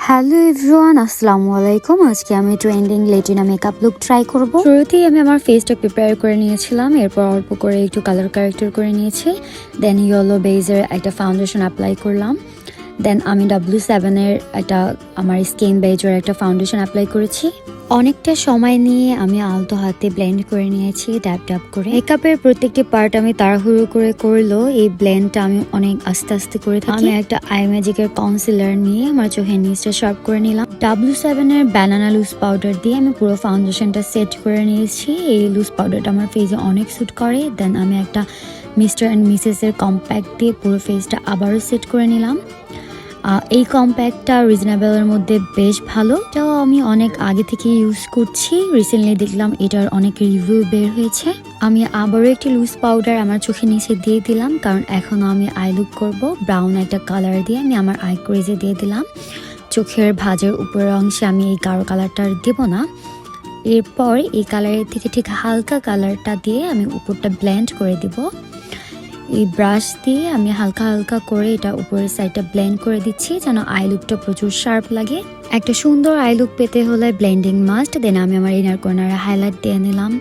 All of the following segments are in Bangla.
হ্যালো এভরিওয়ান, আসসালামু আলাইকুম। আজকে আমি trending Latina makeup look try করব। শুরুতেই আমি আমার ফেসটা প্রিপেয়ার করে নিয়েছিলাম, এরপর অল্প করে একটু কালার কারেক্টর করে নিয়েছি। দেন ইয়েলো বেজের একটা ফাউন্ডেশন অ্যাপ্লাই করলাম। দেন আমি W7 এর একটা আমার স্কিন বেজের একটা ফাউন্ডেশন অ্যাপ্লাই করেছি। অনেকটা সময় নিয়ে আমি আলতো হাতে ব্লেন্ড করে নিয়েছি, ড্যাব ড্যাব করে। মেকআপের প্রত্যেকটি পার্ট আমি তাড়াহুড়ো করে করলেও এই ব্লেন্ডটা আমি অনেক আস্তে আস্তে করে থাকি। আমি একটা আই ম্যাজিকের কনসিলার নিয়ে আমার চোখের নিচটা শার্প করে নিলাম। W7 এর ব্যানানা লুজ পাউডার দিয়ে আমি পুরো ফাউন্ডেশনটা সেট করে নিয়েছি। এই লুজ পাউডারটা আমার ফেসে অনেক স্যুট করে। দেন আমি একটা মিস্টার অ্যান্ড মিসেস এর কম্প্যাক্ট দিয়ে পুরো ফেসটা আবারও সেট করে নিলাম। এই কম্প্যাক্টটা রিজনেবলের মধ্যে বেশ ভালো, এটাও আমি অনেক আগে থেকে ইউজ করছি। রিসেন্টলি দেখলাম এটার অনেক রিভিউ বের হয়েছে। আমি আবারও একটি লুজ পাউডার আমার চোখের নিচে দিয়ে দিলাম, কারণ এখনও আমি আই লুক করবো। ব্রাউন একটা কালার দিয়ে আমি আমার আই ক্রেজে দিয়ে দিলাম। চোখের ভাঁজের উপরের অংশে আমি এই গাঢ় কালারটা দেব না। এরপর এই কালারের থেকে ঠিক হালকা কালারটা দিয়ে আমি উপরটা ব্লেন্ড করে দিব। এই ব্রাশ দিয়ে আমি হালকা হালকা করে এটা উপরের সাইডটা ব্লেন্ড করে দিচ্ছি, যেন আই লুকটা প্রচুর শার্প লাগে। একটা সুন্দর আই লুক পেতে হলে ব্লেন্ডিং মাস্ট। দেন আমি আমার ইনার কর্নারে হাইলাইট দিয়ে নিলাম।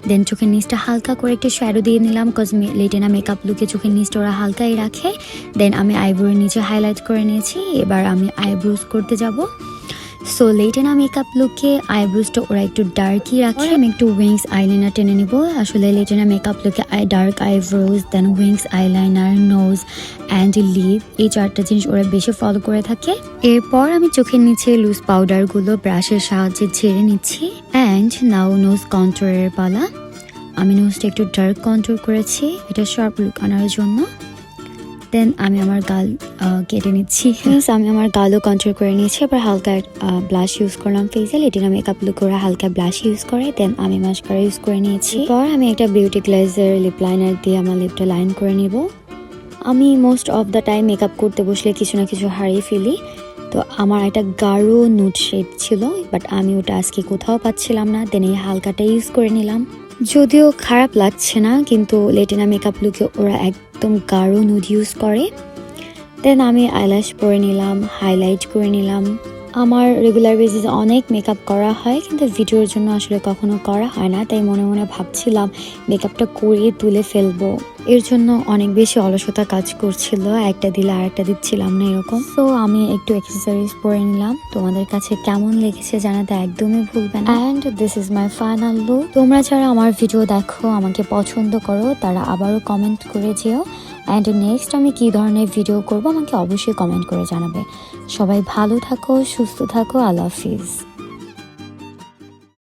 দেন চোখের নিচটা হালকা করে একটু শ্যাডো দিয়ে নিলাম, কজ লেটিনা মেকআপ লুকে চোখের নিচটা ওরা হালকাই রাখে। দেন আমি আইব্রোর নিচে হাইলাইট করে নিয়েছি। এবার আমি আইব্রোজ করতে যাব। সো লেটিনা মেকআপ লুকে আইব্রোজটা ওরা একটু ডার্কই রাখে। আমি একটু উইংস আইলাইনার টেনে নিব। আসলে লেটিনা মেকআপ লুকে dark eyebrows, then wings eyeliner, nose and lip, এই চারটা জিনিস ওরা বেশি ফলো করে থাকে। এরপর আমি চোখের নিচে লুজ পাউডারগুলো ব্রাশের সাহায্যে ঝেড়ে নিচ্ছি। অ্যান্ড নাও নোজ কন্ট্রোরের পালা। আমি নোজটা একটু ডার্ক কন্ট্রোল করেছি, এটা শার্প লুক আনার জন্য। দেন আমি আমার গাল কেটে নিচ্ছি। আমি আমার গালও কন্ট্রোল করে নিয়েছি। এবার হালকা ব্লাশ ইউজ করলাম ফেসে। লেটিনা মেকআপ লুক ওরা হালকা ব্লাশ ইউজ করে। দেন আমি মাস্কারা ইউজ করে নিয়েছি। এরপর আমি একটা বিউটি গ্লেজার লিপ লাইনার দিয়ে আমার লিপটা লাইন করে নিব। আমি most of the time makeup করতে বসলে কিছু না কিছু হারিয়ে ফেলি। তো আমার একটা গাঢ় নুড শেড ছিল, বাট আমি ওটা আজকে কোথাও পাচ্ছিলাম না। দেন এই হালকাটা ইউজ করে নিলাম। যদিও খারাপ লাগছে না, কিন্তু লেটিনা মেকআপ লুকে ওরা একদম গাঢ় নুড ইউজ করে। দেন আমি আইল্যাশ পরে নিলাম, হাইলাইট করে নিলাম। আমার রেগুলার বেসিসে অনেক মেকআপ করা হয়, কিন্তু ভিডিওর জন্য আসলে কখনো করা হয় না। তাই মনে মনে ভাবছিলাম মেকআপটা করে তুলে ফেলবো। এর জন্য অনেক বেশি অলসতা কাজ করছিল, একটা দিলে আর একটা দিচ্ছিলাম না এরকম। তো আমি একটু অ্যাক্সেসরিজ পরে নিলাম। তোমাদের কাছে কেমন লেগেছে জানাতে একদমই ভুলবে না। And this is my final look. তোমরা যারা আমার ভিডিও দেখো, আমাকে পছন্দ করো, তারা আবারও কমেন্ট করে যেও। অ্যান্ড নেক্সট আমি কী ধরনের ভিডিও করব আমাকে অবশ্যই কমেন্ট করে জানাবে। সবাই ভালো থাকো, সুস্থ থাকো। আল্লাহ হাফিজ।